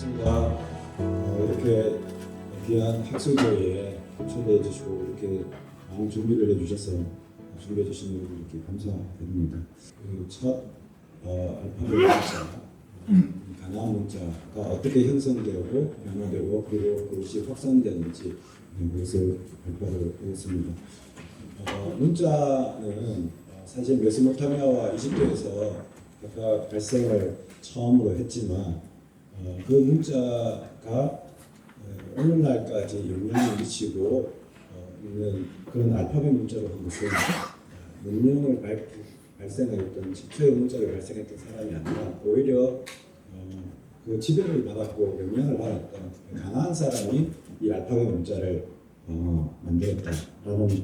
반갑습니다. 이렇게 귀한 학술대회에 초대해 주시고 이렇게 많은 준비를 해주셔서 준비해 주신 분들께 감사드립니다. 첫 알파벳 문자, 가나안 문자가 어떻게 형성되고 변화되고 그리고 그것이 확산되는지 그것을 발표를 하겠습니다. 문자는 사실 메소포타미아와 이집트에서 각각 발생을 처음으로 했지만 그 문자가 오늘날까지 영향을 미치고 있는 그런 알파벳 문자로 한 것은 문명을 발생했던 최초의 문자를 발생했던 사람이 아니라 오히려 그 지배를 받았고 영향을 받았던 가나안 사람이 이 알파벳 문자를 만들었다라는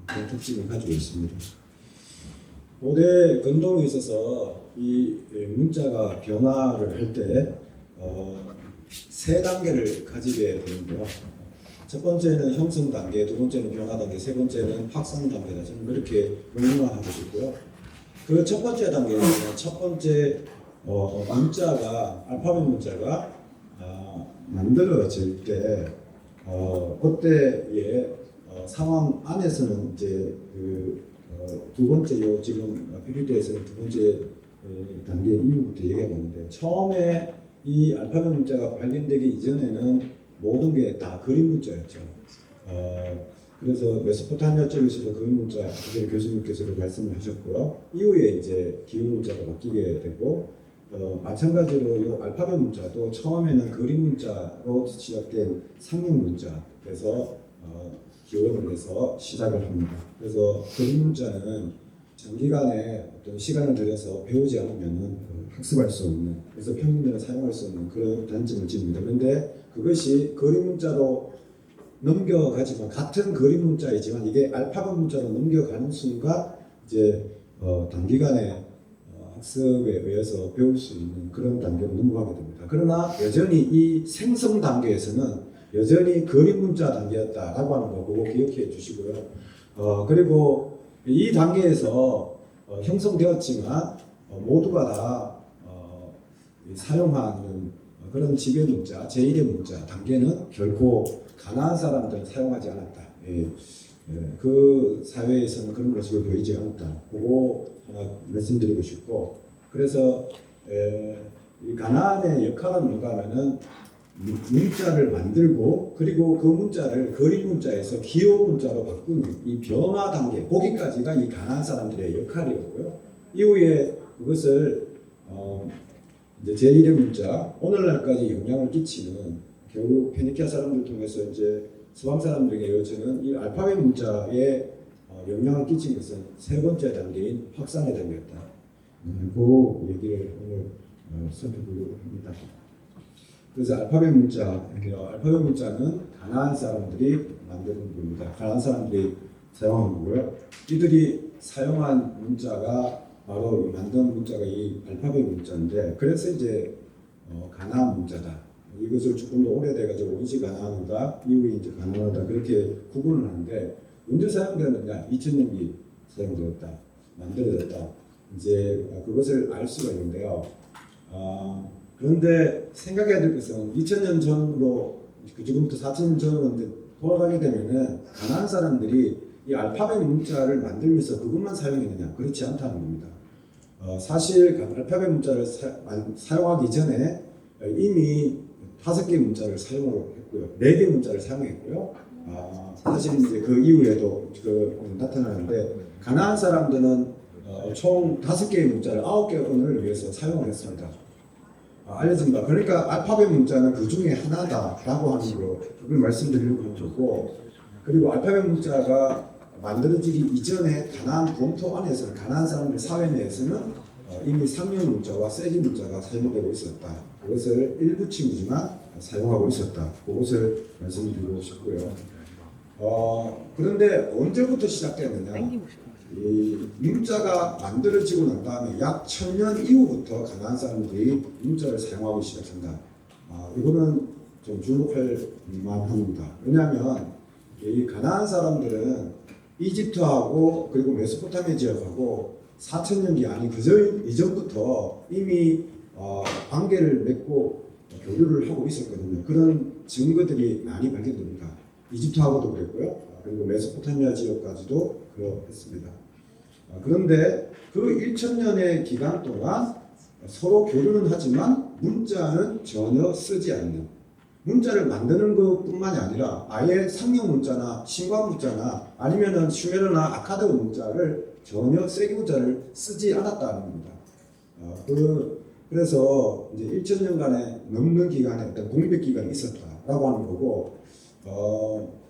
그런 특징을 가지고 있습니다. 고대 근동에 있어서 이 문자가 변화를 할 때 세 단계를 가지게 되는데요. 첫 번째는 형성 단계, 두 번째는 변화 단계, 세 번째는 확산 단계다. 저는 그렇게 명명하고 싶고요. 그 첫 번째 단계는 첫 번째 문자가 알파벳 문자가 만들어질 때 그때의 상황 안에서는 이제 두 번째 지금 PPT에서는 두 번째 단계 이후부터 얘기하고 있는데 처음에 이 알파벳 문자가 발견되기 이전에는 모든 게 다 그림 문자였죠. 그래서 메소포타미아 쪽에서도 그림 문자 교수님께서도 말씀을 하셨고요. 이후에 이제 기호 문자가 바뀌게 되고 마찬가지로 이 알파벳 문자도 처음에는 그림 문자로 시작된 상형 문자에서 기원을 해서 시작을 합니다. 그래서 그림 문자는 장기간에 어떤 시간을 들여서 배우지 않으면 학습할 수 없는, 그래서 평균적으로 사용할 수 없는 그런 단점을 지닙니다. 그런데 그것이 그림 문자로 넘겨가지만 같은 그림 문자이지만 이게 알파벳 문자로 넘겨가는 순간 이제 단기간에 학습에 의해서 배울 수 있는 그런 단계로 넘어가게 됩니다. 그러나 여전히 이 생성 단계에서는 여전히 그림 문자 단계였다라고 하는 거 그거 기억해 주시고요. 그리고 이 단계에서 형성되었지만 모두가 다 사용하는 그런 지배 문자, 제1의 문자 단계는 결코 가난한 사람들은 사용하지 않았다. 그 사회에서는 그런 모습을 보이지 않았다. 그거 하나 말씀드리고 싶고, 그래서 이 가나안의 역할은 뭔가 하면은 문자를 만들고 그리고 그 문자를 그림 문자에서 기호 문자로 바꾸는 이 변화 단계, 거기까지가 이 가나안 사람들의 역할이었고요. 이후에 그것을 이제 제1의 문자, 오늘날까지 영향을 끼치는 결국 페니키아 사람들 통해서 이제 서방 사람들에게 이어지는 이 알파벳 문자에 영향을 끼친 것은 세 번째 단계인 확산의 단계였다. 그 얘기를 오늘 살펴보려고 합니다. 그래서 알파벳 문자는 가나안 사람들이 만드는 겁니다. 가나안 사람들이 사용한 거고요. 이들이 사용한 문자가 바로 만든 문자가 이 알파벳 문자인데, 그래서 이제 가나안 문자다. 이것을 조금 더 오래돼가지고 원시 가나안이다, 이후에 이제 가나안이다 그렇게 구분을 하는데 언제 사용되느냐? 2000년기 사용되었다, 만들어졌다. 이제 그것을 알 수가 있는데요. 그런데 생각해야 될 것은 2000년 전으로 지금부터 4000년 전으로 돌아가게 되면은 가나안 사람들이 이 알파벳 문자를 만들면서 그것만 사용했느냐? 그렇지 않다는 겁니다. 사실 알파벳 문자를 사용하기 전에 이미 5개 문자를 사용했고요, 4개 문자를 사용했고요. 사실 이제 그 이후에도 나타나는데 가나안 사람들은 총 5개의 문자를 9개 언어를 위해서 사용을 했습니다. 알려진다. 그러니까 알파벳 문자는 그 중에 하나다라고 하는 거, 그걸 말씀드리려고 한 거고, 그리고 알파벳 문자가 만들어지기 이전에 가나안 본토 안에서는, 가나안 사람들 사회 내에서는 이미 상형 문자와 세기 문자가 사용되고 있었다. 그것을 일부 친구지만 사용하고 있었다. 그것을 말씀드리고 싶고요. 그런데 언제부터 시작됐느냐? 이 문자가 만들어지고 난 다음에 약 1000년 이후부터 가나안 사람들이 문자를 사용하기 시작한다. 이거는 좀 주목할 만합니다. 왜냐하면 이 가나안 사람들은 이집트하고 그리고 메소포타미아 지역하고 4000년기 아닌 이전부터 이미 관계를 맺고 교류를 하고 있었거든요. 그런 증거들이 많이 발견됩니다. 이집트하고도 그랬고요. 그리고 메소포타미아 지역까지도 그렇습니다. 그런데 그 1000년의 기간 동안 서로 교류는 하지만 문자는 전혀 쓰지 않는, 문자를 만드는 것뿐만이 아니라 아예 상형 문자나 신관 문자나 아니면은 슈메르나 아카드 문자를 전혀 세기 문자를 쓰지 않았다는 겁니다. 그래서 이제 1000년간의 넘는 기간에 어떤 공백 기간이 있었다라고 하는 거고,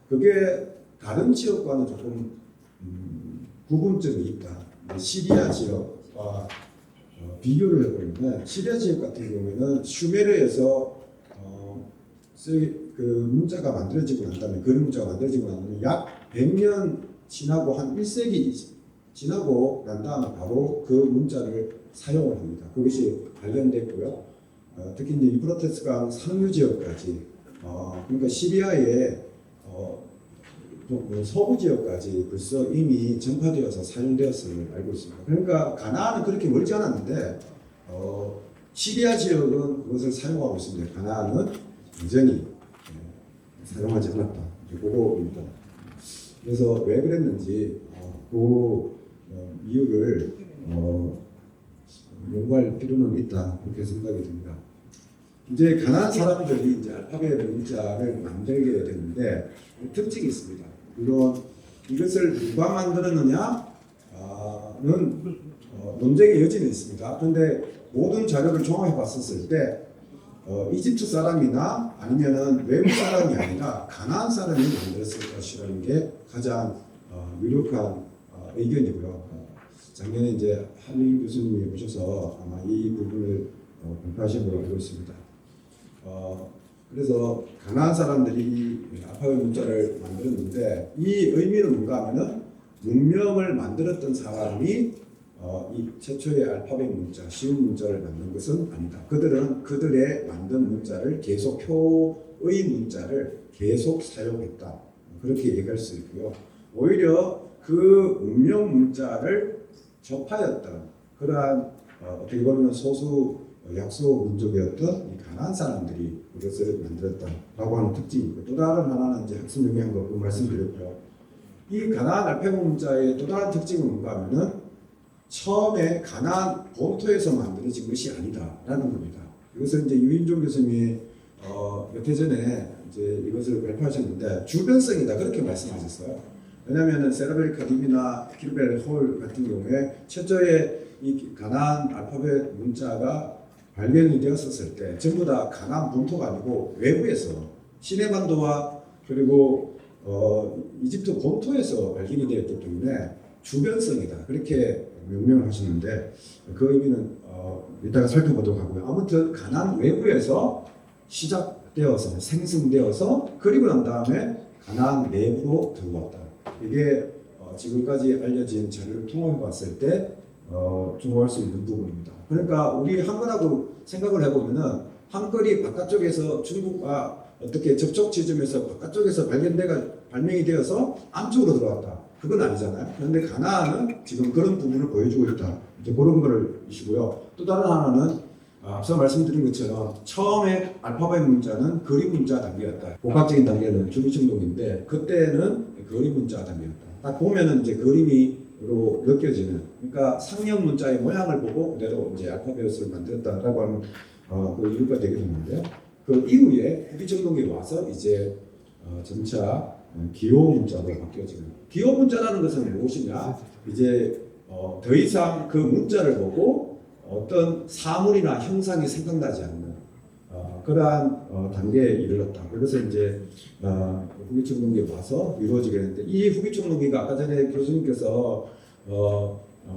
그게 다른 지역과는 조금 구분점이 있다. 시리아 지역과 비교를 해보면 시리아 지역 같은 경우에는 슈메르에서 그 문자가 만들어지고 난 다음에 그림 문자가 만들어지고 난 다음에 약 100년 지나고 한 1세기 지나고 난 다음에 바로 그 문자를 사용을 합니다. 그것이 발견됐고요. 특히 이제 유프라테스강 상류 지역까지, 그러니까 시리아의 서부 지역까지 벌써 이미 전파되어서 사용되었음을 알고 있습니다. 그러니까 가나안은 그렇게 멀지 않았는데 시리아 지역은 그것을 사용하고 있습니다. 가나안은 완전히 사용하지 않았다. 그거입니다. 그래서 왜 그랬는지 그 이유를 연구할 필요는 있다, 그렇게 생각이 듭니다. 이제 가나안 사람들이 이제 알파벳 문자를 만들게 되는데 특징이 있습니다. 물론 이것을 누가 만들었느냐는 논쟁의 여지는 있습니다. 그런데 모든 자료를 종합해 봤었을 때 이집트 사람이나 아니면은 외국 사람이 아니라 가나안 사람이 만들었을 것이라는 게 가장 유력한 의견이고요. 작년에 이제 한일 교수님이 오셔서 아마 이 부분을 발표하신 걸로 알고 있습니다. 그래서 가나안 사람들이 알파벳 문자를 만들었는데 이 의미는 뭔가 하면은 문명을 만들었던 사람이 이 최초의 알파벳 문자, 쉬운 문자를 만든 것은 아니다. 그들은 그들의 만든 문자를 계속 표의 문자를 계속 사용했다. 그렇게 얘기할 수 있고요. 오히려 그 문명 문자를 접하였던 그러한 어떻게 보면 소수 약소 민족이었던 이 가나안 사람들이 이것을 만들었다라고 하는 특징이 있고, 또 다른 하나는 이제 학습 영향 거부 말씀드렸고요. 이 가나안 알파벳 문자의 또 다른 특징은 뭔가 하면은 처음에 가나안 본토에서 만들어진 것이 아니다라는 겁니다. 이것은 이제 유인종 교수님이 몇 해 전에 이제 이것을 발표하셨는데 주변성이다 그렇게 말씀하셨어요. 왜냐하면 세라벨 카딥이나 키르벨 홀 같은 경우에 최초의 이 가나안 알파벳 문자가 발견이 되었을 때 전부 다 가나안 본토가 아니고 외부에서 시내반도와 그리고 이집트 본토에서 발견이 되었기 때문에 주변성이다 그렇게 명명을 하셨는데 그 의미는 이따가 살펴보도록 하고요. 아무튼 가나안 외부에서 시작되어서 생성되어서 그리고 난 다음에 가나안 내부로 들어왔다. 이게 지금까지 알려진 자료를 통합해 봤을 때 주목할 수 있는 부분입니다. 그러니까 우리 한글하고 생각을 해보면은 한글이 바깥쪽에서 중국과 어떻게 접촉 지점에서 바깥쪽에서 발명이 되어서 안쪽으로 들어왔다. 그건 아니잖아요. 그런데 가나안은 지금 그런 부분을 보여주고 있다. 이제 그런 거를 이시고요. 또 다른 하나는 앞서 말씀드린 것처럼 처음에 알파벳 문자는 그림 문자 단계였다. 본격적인 단계는 주기침동인데 그때는 그림 문자 단계였다. 딱 보면은 이제 그림이로 느껴지는, 그러니까 상형 문자의 모양을 보고 그대로 이제 알파벳을 만들었다라고 하는 그 이유가 되게 되는데요. 그 이후에 후기침동에 와서 이제 점차 기호 문자로 바뀌어지는. 기호 문자라는 것은 무엇이냐? 이제 더 이상 그 문자를 보고 어떤 사물이나 형상이 생각나지 않는 그러한 단계에 이르렀다. 그래서 이제 후기청동기에 와서 이루어지게 되는데 이 후기청동기가 아까 전에 교수님께서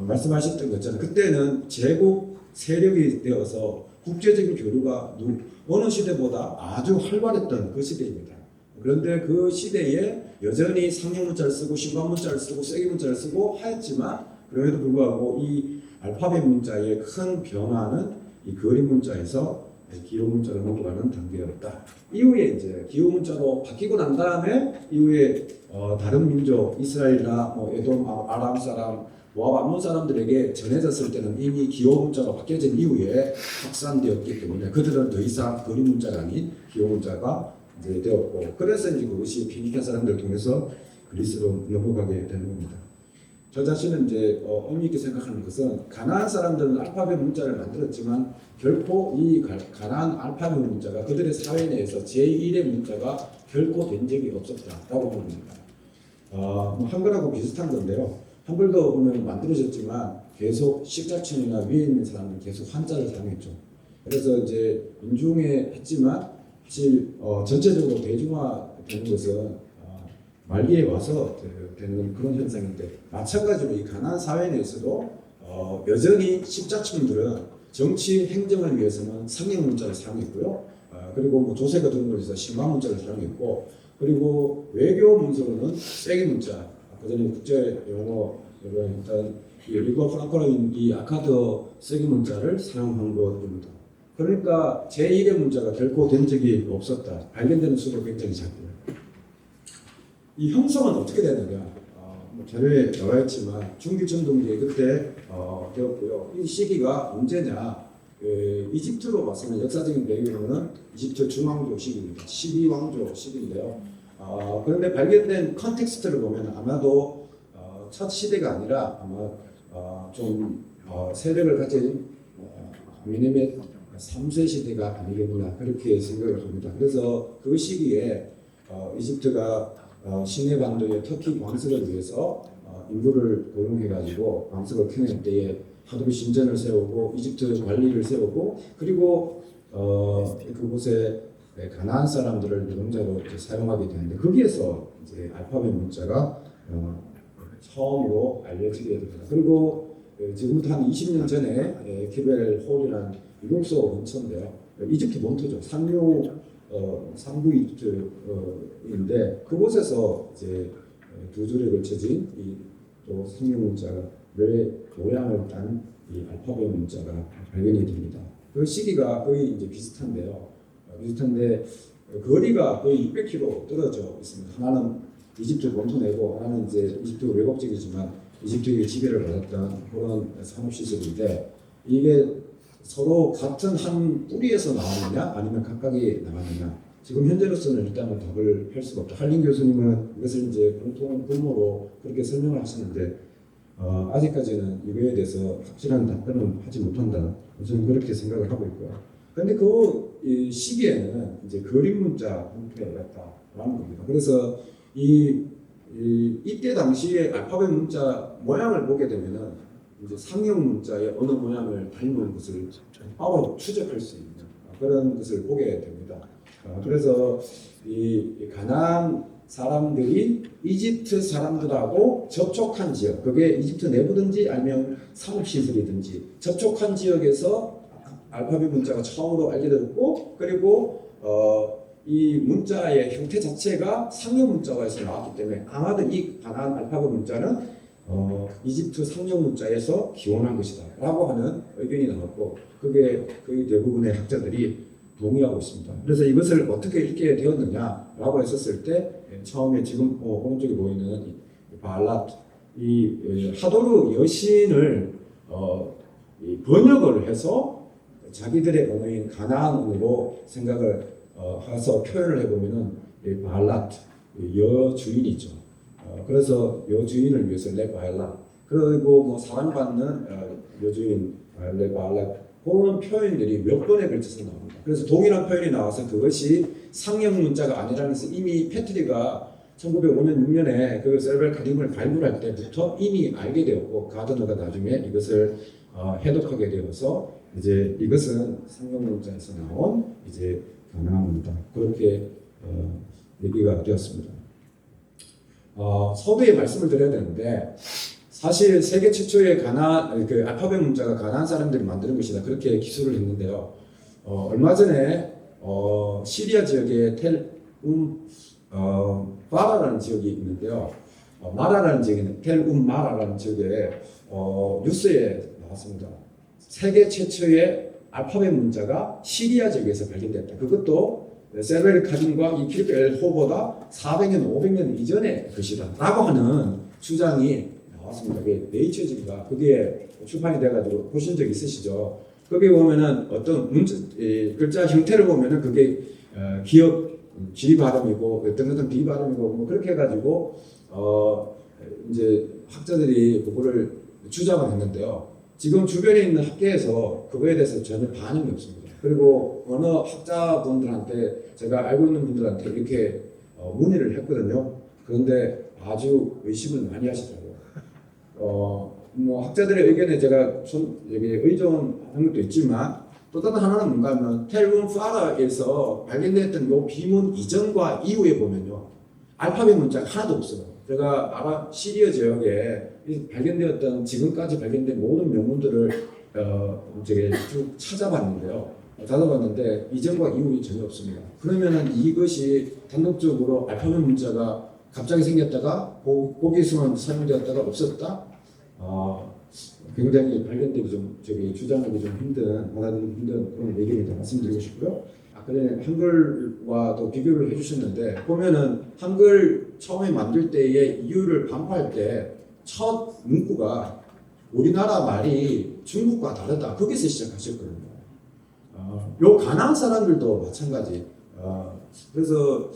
말씀하셨던 것처럼 그때는 제국 세력이 되어서 국제적인 교류가 어느 시대보다 아주 활발했던 그 시대입니다. 그런데 그 시대에 여전히 상형 문자를 쓰고 신관 문자를 쓰고 세기 문자를 쓰고 하였지만 그럼에도 불구하고 이 알파벳 문자의 큰 변화는 이 그림 문자에서 기호 문자로 넘어가는 단계였다. 이후에 이제 기호 문자로 바뀌고 난 다음에 이후에 다른 민족 이스라엘이나 에돔 아람 사람 모압 암몬 사람들에게 전해졌을 때는 이미 기호 문자가 바뀌어진 이후에 확산되었기 때문에 그들은 더 이상 거리 문자가 아닌 기호 문자가 이제 되었고, 그래서 이제 그것이 피니케 사람들을 통해서 그리스로 넘어가게 되는 겁니다. 저 자신은 이제 의미 있게 생각하는 것은 가나안 사람들은 알파벳 문자를 만들었지만 결코 이 가나안 알파벳 문자가 그들의 사회 내에서 제1의 문자가 결코 된 적이 없었다라고 봅니다. 한글하고 비슷한 건데요. 한글도 보면 만들어졌지만 계속 식자층이나 위에 있는 사람은 계속 한자를 사용했죠. 그래서 이제 인중에 했지만 사실 전체적으로 대중화되는 것은 말기에 와서 되는 그런 현상인데, 마찬가지로 이 가나안 사회 내에서도 여전히 식자층들은 정치 행정을 위해서는 상형 문자를 사용했고요. 그리고 뭐 조세가 들은 것에서 신방 문자를 사용했고, 그리고 외교 문서로는 쐐기 문자, 그전에 국제 용어로 일단 리거 프랑코는 이 아카드 쐐기 문자를 사용한 것입니다. 그러니까 제1의 문자가 결코 된 적이 없었다. 발견되는 수도 굉장히 작고요. 이 형성은 어떻게 되느냐? 자료에 나와 있지만 중기전동기에 그때 되었고요. 이 시기가 언제냐? 이집트로 봤으면 역사적인 배경으로는 이집트 중왕조 시기입니다. 12왕조 시기인데요. 그런데 발견된 컨텍스트를 보면 아마도 첫 시대가 아니라 아마 좀 세력을 가진 미네멧 3세 시대가 아니겠나 그렇게 생각을 합니다. 그래서 그 시기에 이집트가 시내 반도의 터키 광석을 위해서 인구를 고용해가지고 광석을 캐낼 때에 하도 신전을 세우고 이집트 관리를 세우고, 그리고 그곳에 가나안 사람들을 노동자로 사용하게 되는데, 거기에서 이제 알파벳 문자가 처음으로 알려지게 됩니다. 그리고 지금부터 한 20년 전에 키벨 홀이라는 유목소 근처인데요. 이집트 본토죠. 상부 이집트인데 그곳에서 이제 두 줄에 걸쳐진 이또 상형 문자의 모양을 딴 이 알파벳 문자가 발견이 됩니다. 그 시기가 거의 이제 비슷한데요. 비슷한데 거리가 거의 600km 떨어져 있습니다. 하나는 이집트 본토 내고 하나는 이제 이집트 외국적이지만 이집트의 지배를 받았던 그런 산업시설인데, 이게 서로 같은 한 뿌리에서 나왔느냐 아니면 각각이 나왔느냐, 지금 현재로서는 일단은 답을 할 수가 없다. 한린 교수님은 이것을 이제 공통 분모로 그렇게 설명을 하시는데 아직까지는 이거에 대해서 확실한 답변은 하지 못한다. 저는 그렇게 생각을 하고 있고요. 그런데 그 시기에는 이제 그림 문자 형태였다라는 겁니다. 그래서 이때 당시에 알파벳 문자 모양을 보게 되면은 이제 상형 문자의 어느 모양을 닮은 것을 바로 추적할 수 있는 그런 것을 보게 됩니다. 그래서 이 가나안 사람들이 이집트 사람들하고 접촉한 지역, 그게 이집트 내부든지 아니면 산업시설이든지 접촉한 지역에서 알파벳 문자가 처음으로 알려졌고, 그리고 이 문자의 형태 자체가 상형 문자에서 나왔기 때문에 아마도 이 가나안 알파벳 문자는 이집트 상형 문자에서 기원한 것이다 라고 하는 의견이 나왔고, 그게 거의 대부분의 학자들이 동의하고 있습니다. 그래서 이것을 어떻게 읽게 되었느냐라고 했었을 때 처음에 지금 오른쪽에 보이는 이 발랏, 이 하도르 여신을 번역을 해서 자기들의 언어인 가나안어로 생각을 해서 표현을 해보면은 발랏, 여주인이죠. 그래서 여주인을 위해서 레 발랏, 그리고 뭐 사랑받는 여주인 레 발랏, 그런 표현들이 몇 번에 걸쳐서 나옵니다. 그래서 동일한 표현이 나와서 그것이 상형 문자가 아니라는 것을 이미 패트리가 1905년 6년에 그 세르벨 카림을 발굴할 때부터 이미 알게 되었고, 가드너가 나중에 이것을 해독하게 되어서 이제 이것은 상형 문자에서 나온 이제 가나안어다, 그렇게 얘기가 되었습니다. 서두에 말씀을 드려야 되는데, 사실 세계 최초의 그 알파벳 문자가 가나안 사람들이 만드는 것이다, 그렇게 기술을 했는데요. 얼마 전에 시리아 지역에 마라라는 지역이 있는데요. 마라라는 지역에는 마라라는 지역에 뉴스에 나왔습니다. 세계 최초의 알파벳 문자가 시리아 지역에서 발견됐다. 그것도 세르벨 카딘과 이 키르크 엘 호보다 400년, 500년 이전의 것이다 라고 하는 주장이 나왔습니다. 그게 네이처지가 그게 출판이 돼가지고 보신 적 있으시죠? 거기 보면은 어떤 글자 형태를 보면은 그게 기역 G 발음이고 어떤 것은 B 발음이고 뭐 그렇게 해가지고 이제 학자들이 그거를 주장을 했는데요. 지금 주변에 있는 학계에서 그거에 대해서 전혀 반응이 없습니다. 그리고 어느 학자분들한테 제가 알고 있는 분들한테 이렇게 문의를 했거든요. 그런데 아주 의심을 많이 하시더라고요. 뭐 학자들의 의견에 제가 여기 의존하는 것도 있지만 또 다른 하나는 뭔가 하면 텔문 파라에서 발견됐던 요 비문 이전과 이후에 보면요. 알파벳 문자가 하나도 없어요. 제가 아랍 시리아 지역에 발견되었던 지금까지 발견된 모든 명문들을 제가 쭉 찾아봤는데 이전과 이후에 전혀 없습니다. 그러면은 이것이 단독적으로 알파벳 문자가 갑자기 생겼다가 거기서만 사용되었다가 없었다. 굉장히 발견되기 좀 주장하기 좀 받아들이기 힘든 그런 얘기를 말씀드리고 싶고요. 그래 한글과도 비교를 해주셨는데 보면은 한글 처음에 만들 때의 이유를 반포할 때 첫 문구가 우리나라 말이 중국과 다르다 거기서 시작하셨거든요. 요 가나안 사람들도 마찬가지. 그래서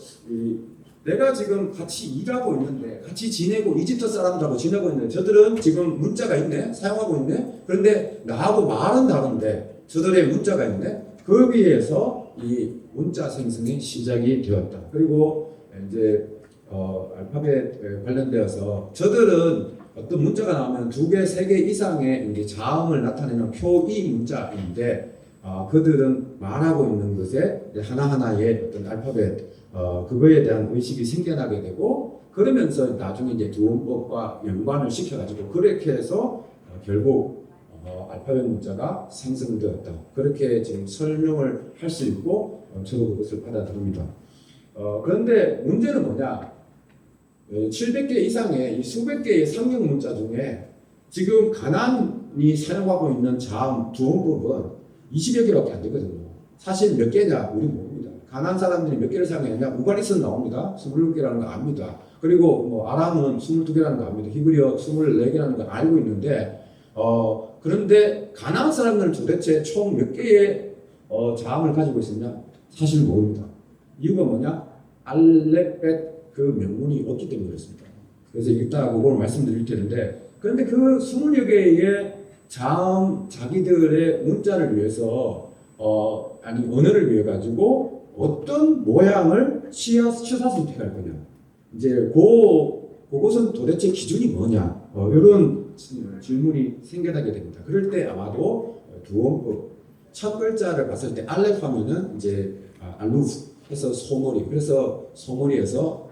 내가 지금 같이 일하고 있는데 같이 지내고 이집트 사람들하고 지내고 있는데 저들은 지금 문자가 있네 사용하고 있네. 그런데 나하고 말은 다른데 저들의 문자가 있네. 거기에서 이 문자 생성이 시작이 되었다. 그리고 이제 알파벳 관련되어서 저들은 어떤 문자가 나오면 2개, 3개 이상의 이제 자음을 나타내는 표이 문자인데 그들은 말하고 있는 것에 하나하나의 어떤 알파벳 그거에 대한 의식이 생겨나게 되고 그러면서 나중에 이제 두음법과 연관을 시켜가지고 그렇게 해서 결국 알파벳 문자가 생성되었다. 그렇게 지금 설명을 할 수 있고 저도 그것을 받아들입니다. 그런데 문제는 뭐냐? 700개 이상의 이 수백 개의 상형 문자 중에 지금 가나안이 사용하고 있는 자음 두음법은 20여 개밖에 안 되거든요. 사실 몇 개냐 우리 모릅니다. 가나안 사람들이 몇 개를 사용했냐? 우가리스는 나옵니다. 26개라는 거 압니다. 그리고 뭐 아람은 22개라는 거 압니다. 히브리어 24개라는 거 알고 있는데 그런데 가나안 사람들은 도대체 총 몇 개의 자음을 가지고 있었냐? 사실 모릅니다. 이유가 뭐냐? 알렙벳 그 명문이 없기 때문에 그렇습니다. 그래서 이따 그걸 말씀드릴 텐데 그런데 그 20여 개의 자음 자기들의 문자를 위해서 언어를 위해 가지고 어떤 모양을 취사 선택할 거냐. 이제 그것은 도대체 기준이 뭐냐. 이런 질문이 생겨나게 됩니다. 그럴 때 아마도 두음법 첫 글자를 봤을 때 알렙 하면은 이제 알루프 해서 소머리. 그래서 소머리에서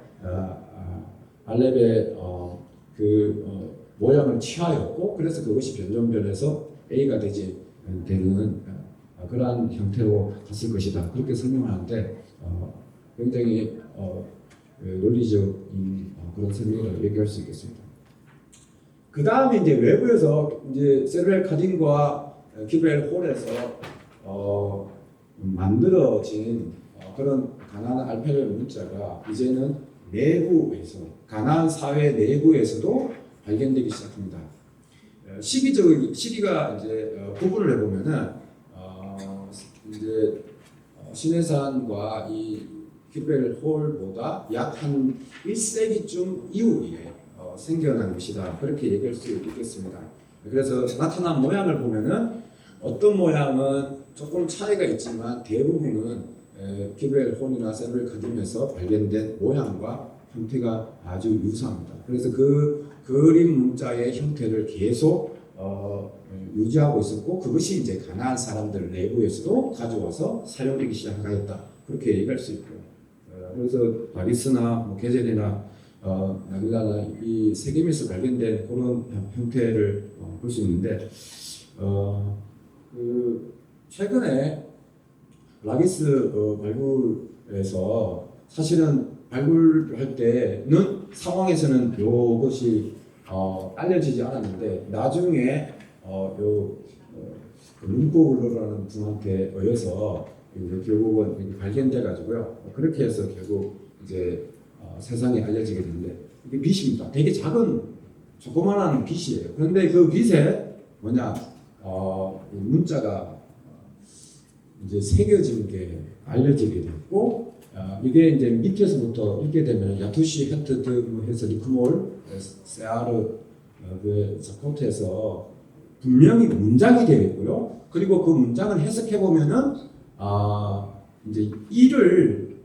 알렙의 모양을 취하였고 그래서 그것이 변전변해서 A가 되는 그러한 형태로 갔을 것이다. 그렇게 설명하는데 굉장히 논리적인 그런 설명을 얘기할 수 있겠습니다. 그 다음에 이제 외부에서 이제 세르벨 카딘과 키벨 홀에서 만들어진 그런 가나안 알파벳 문자가 이제는 내부에서 가나안 사회 내부에서도 발견되기 시작합니다. 시기가 이제 구분을 해보면은 이제 시내산과 이 키벨 홀보다 약 한 1세기쯤 이후에 생겨난 것이다. 그렇게 얘기할 수 있겠습니다. 그래서 나타난 모양을 보면은 어떤 모양은 조금 차이가 있지만 대부분은 키벨 홀이나 세르벨 카딤에서 발견된 모양과 형태가 아주 유사합니다. 그래서 그 그림 문자의 형태를 계속 유지하고 있었고 그것이 이제 가나안 사람들 내부에서도 가져와서 사용되기 시작하였다. 그렇게 얘기할 수 있고요. 그래서 바리스나 뭐 게젤이나 나길라나 이 세겜에서 발견된 그런 형태를 볼 수 있는데 최근에 라기스 발굴에서 사실은 발굴할 때는 상황에서는 이것이 알려지지 않았는데 나중에 문포블러라는 분한테 의해서 결국은 발견돼 가지고요. 그렇게 해서 결국 이제 세상에 알려지게 되는데 이게 빛입니다. 되게 작은 조그만한 빛이에요. 그런데 그 빛에 뭐냐, 이 문자가 이제 새겨진 게 알려지게 됐고, 이게 이제 밑에서부터 읽게 되면 야투시 헤트드 뭐 해서 리크몰 세아르 그 서포트에서 분명히 문장이 되어 있고요. 그리고 그 문장을 해석해 보면은 이제 이를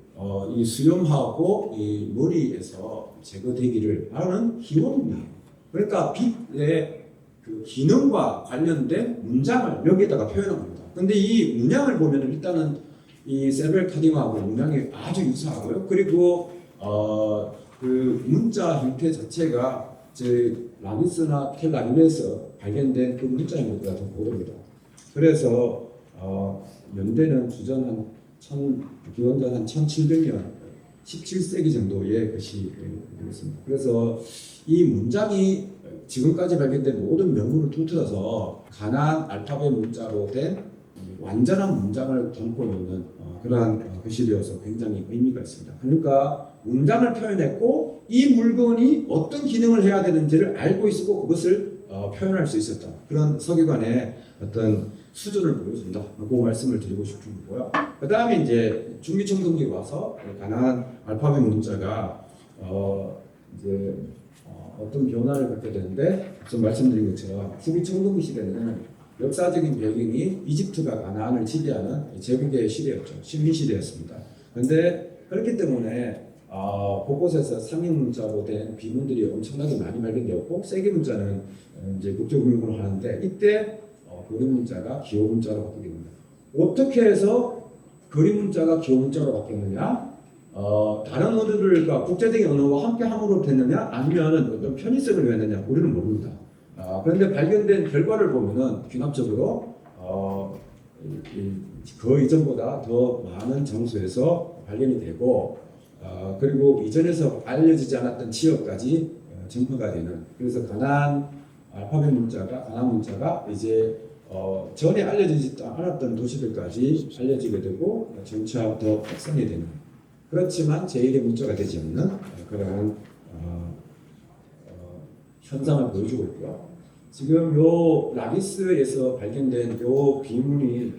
이 수염하고 이 머리에서 제거되기를 하는 기원이에요. 그러니까 빛의 그 기능과 관련된 문장을 여기에다가 표현합니다. 근데 이 문양을 보면 일단은 이 세벨 카디마하고 문양이 아주 유사하고요. 그리고 그 문자 형태 자체가 제 라미스나 텔라림에서 발견된 그 문자인 것보다 더 고릅니다. 그래서 연대는 주전 기원전 한 1700년 17세기 정도의 것이 되겠습니다. 그래서 이 문장이 지금까지 발견된 모든 명문을 통틀어서 가나안 알파벳 문자로 된 완전한 문장을 담고 있는 그러한 것이 되어서 굉장히 의미가 있습니다. 그러니까 문장을 표현했고 이 물건이 어떤 기능을 해야 되는지를 알고 있었고 그것을 표현할 수 있었다. 그런 서기관의 어떤 수준을 보여준다. 그 말씀을 드리고 싶은 거고요. 그 다음에 이제 중기청동기 와서 가나안 알파벳 문자가 이제 어떤 변화를 갖게 되는데 앞서 말씀드린 것처럼 후기청동기 시대는 역사적인 배경이 이집트가 가나안을 지배하는 제국의 시대였죠. 식민시대였습니다. 그런데 그렇기 때문에 곳곳에서 상형 문자로 된 비문들이 엄청나게 많이 발견되었고 세계 문자는 이제 국제금융으로 하는데 이때 그림 문자가 기호 문자로 바뀌게 됩니다. 어떻게 해서 그림 문자가 기호 문자로 바뀌었느냐? 다른 언어들과 국제적인 언어와 함께 함으로 됐느냐? 아니면 어떤 편의성을 위했느냐? 우리는 모릅니다. 그런데 발견된 결과를 보면은 귀납적으로 그 이전보다 더 많은 장소에서 발견이 되고 그리고 이전에서 알려지지 않았던 지역까지 전파가 되는 그래서 가나안 알파벳 문자가 가나안 문자가 이제 전에 알려지지 않았던 도시들까지 알려지게 되고 점차 더 확산이 되는 그렇지만 제1의 문자가 되지 않는 그러한 현상을 보여주고 있고요. 지금 요 라기스에서 발견된 요 비문이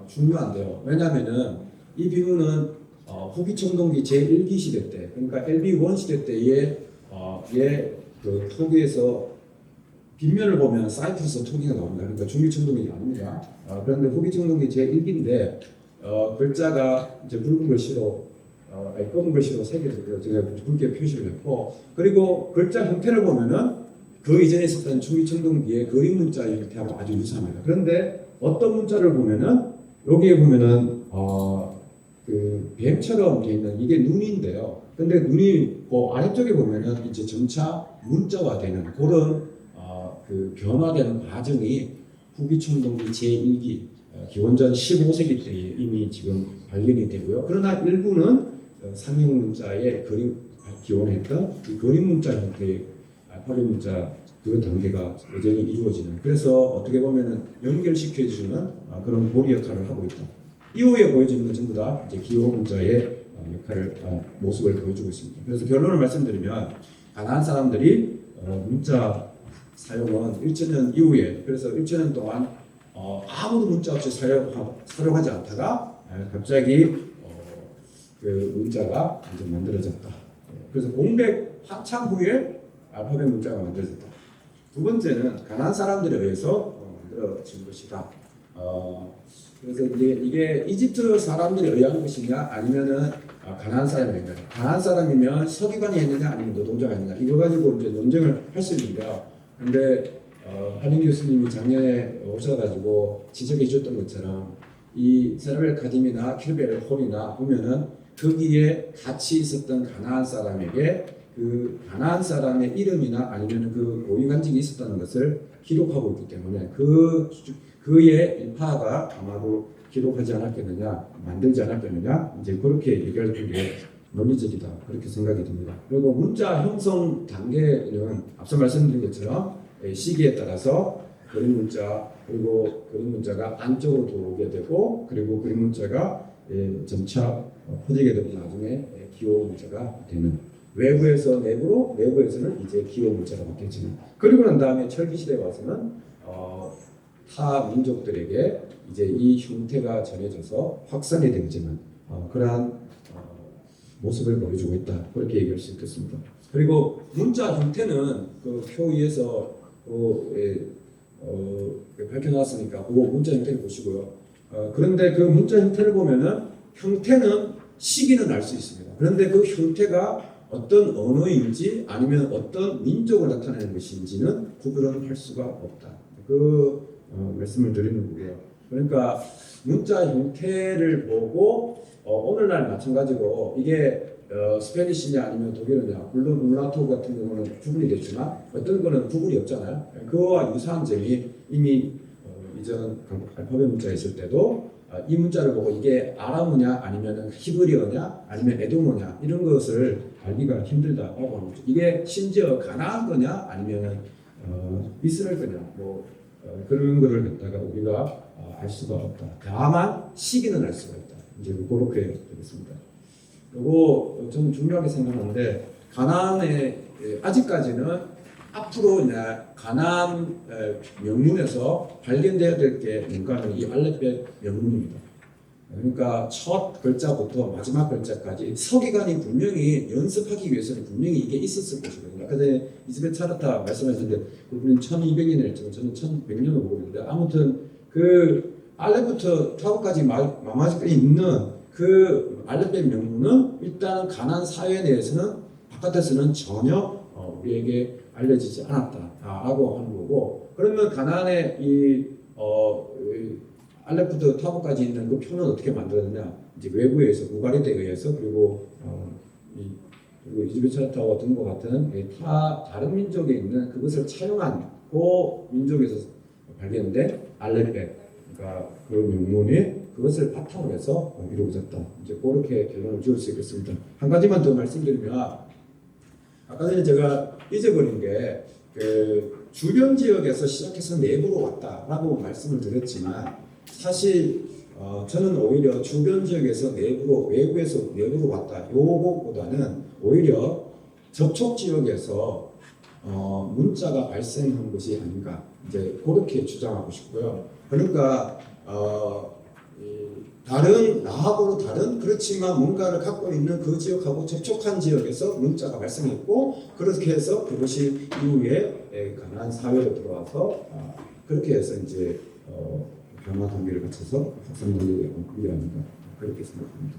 중요한데요. 왜냐하면은 이 비문은 후기 청동기 제1기 시대 때, 그러니까 LB1 시대 때의 그 토기에서 빗면을 보면 사이프러스 토기가 나옵니다. 그러니까 중기 청동기 아닙니다. 그런데 후기 청동기 제1기인데 글자가 이제 붉은 글씨로 검은 글씨로 새겨졌고요. 제가 붉게 표시를 했고 그리고 글자 형태를 보면은 그 이전에 있었던 중기청동기의 그림 문자 형태하고 아주 유사합니다. 그런데 어떤 문자를 보면은 여기에 보면은 그 뱀처럼 되어 있는 이게 눈인데요. 근데 눈이 그 아래쪽에 보면은 이제 점차 문자화되는 그런 그 변화되는 과정이 후기청동기 제1기 기원전 15세기 때 이미 지금 발견이 되고요. 그러나 일부는 상형 문자의 그림 기원했던 그 그림 문자 형태의 알파벳 문자 그 단계가 여전히 이루어지는 그래서 어떻게 보면은 연결시켜주는 그런 고리 역할을 하고 있다. 이후에 보여지는 건 전부 다 이제 기호 문자의 역할을 모습을 보여주고 있습니다. 그래서 결론을 말씀드리면 가나안 사람들이 문자 사용은 1천년 이후에 그래서 1천년 동안 아무도 문자 없이 사용하지 않다가 갑자기 그 문자가 이제 만들어졌다. 그래서 공백 한참 후에 알파벳 문자가 만들어졌다. 두 번째는 가나안 사람들에 의해서 만들어진 것이다. 그래서 이게 이집트 사람들이 의한 것이냐 아니면은 가나안 사람인가? 가나안 사람이면 서기관이 했느냐 아니면 노동자가 했느냐 이거 가지고 이제 논쟁을 할 수 있는데요. 근데 한인 교수님이 작년에 오셔가지고 지적해 주셨던 것처럼 이 세라벨 카딤이나 킬벨 홀이나 보면은 거기에 같이 있었던 가나안 사람에게 그 가나안 사람의 이름이나 아니면 그 고위 간직이 있었다는 것을 기록하고 있기 때문에 그의 일파가 아마도 기록하지 않았겠느냐, 만들지 않았겠느냐, 이제 그렇게 얘기할 게 논리적이다 그렇게 생각이 듭니다. 그리고 문자 형성 단계는 앞서 말씀드린 것처럼 시기에 따라서 그림 문자 그리고 그림 문자가 안쪽으로 들어오게 되고 그리고 그림 문자가 점차 퍼지게 되고 나중에 기호 문자가 되는 외부에서 내부로, 내부에서는 이제 기호 문자가 바뀌어지는. 그리고 난 다음에 철기 시대에 와서는 타 민족들에게 이제 이 형태가 전해져서 확산이 되지만 그러한 모습을 보여주고 있다. 그렇게 얘기할 수 있겠습니다. 그리고 문자 형태는 그 표 위에서 밝혀놨으니까 그 문자 형태를 보시고요. 그런데 그 문자 형태를 보면은 형태는 시기는 알 수 있습니다. 그런데 그 형태가 어떤 언어인지 아니면 어떤 민족을 나타내는 것인지는 구분을 할 수가 없다. 그 말씀을 드리는 거고요. 그러니까 문자 형태를 보고 오늘날 마찬가지로 이게 스페니시냐 아니면 독일어냐, 물론 울라토 같은 경우는 구분이 됐지만 어떤 거는 구분이 없잖아요. 그거와 유사한 점이 이미 이전 알파벳 문자 있을 때도 이 문자를 보고 이게 아람어냐 아니면 히브리어냐 아니면 에도모냐 이런 것을 알기가 힘들다고 합니다. 이게 심지어 가나안 거냐 아니면 이스라엘 거냐 그런 거를 갖다가 우리가 알 수가 없다. 다만 시기는 알 수가 있다. 이제 그렇게 되겠습니다. 그리고 저는 중요하게 생각하는데 가나안에 아직까지는 앞으로 이제 가나안 명문에서 발견되어야 될 게 뭔가는 이 알렙벳 명문입니다. 그러니까 첫 글자부터 마지막 글자까지 서기관이 분명히 연습하기 위해서는 분명히 이게 있었을 것이거든요. 아까 전에 이즈벳 차르타 말씀하셨는데 그분은 1200년을 했지만 저는 1100년을 보고 있는데 아무튼 그 알렙부터 타브까지 마마지까지 있는 그 알렙벳 명문은 일단 가나안 사회 내에서는 바깥에서는 전혀 우리에게 알려지지 않았다라고 하는 거고 그러면 가나안의 이 알렙부터 타브까지 있는 그 표는 어떻게 만들었느냐 이제 외부에서 우가리드에 의해서 그리고 이즈벳 차르타와 등과 같은 다른 민족에 있는 그것을 차용한 그 민족에서 발견된 알렙벳 그러니까 그 명문이 그것을 바탕으로 해서 이루어졌다. 이제 그렇게 결론을 지을 수 있겠습니다. 한 가지만 더 말씀드리면 아까 전에 제가 잊어버린 게 그 주변 지역에서 시작해서 내부로 왔다라고 말씀을 드렸지만 사실 저는 오히려 주변 지역에서 내부로 외부에서 내부로 왔다 요거보다는 오히려 접촉 지역에서 문자가 발생한 것이 아닌가 이제 그렇게 주장하고 싶고요. 그러니까 다른 나하고는 다른 그렇지만 뭔가를 갖고 있는 그 지역하고 접촉한 지역에서 문자가 발생했고 그렇게 해서 그것이 이후에 가나안 사회로 들어와서 그렇게 해서 이제 변화 단계를 거쳐서 확산 단계를 이어갑니다. 그렇게 생각합니다.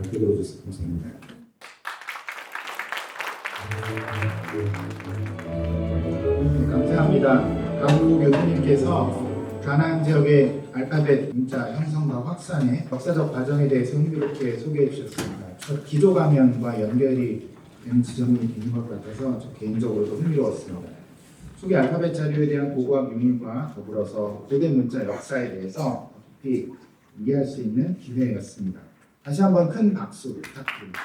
이렇게 들어주셔서 감사합니다. 감사합니다. 강우 교수님께서 가나안 지역의 알파벳 문자 형성과 확산의 역사적 과정에 대해서 흥미롭게 소개해 주셨습니다. 첫 기조 가면과 연결이 되는 지점이 있는 것 같아서 저 개인적으로도 흥미로웠습니다. 소개 알파벳 자료에 대한 고고학 유물과 더불어서 고대 문자 역사에 대해서 깊이 이해할 수 있는 기회였습니다. 다시 한번 큰 박수 부탁드립니다.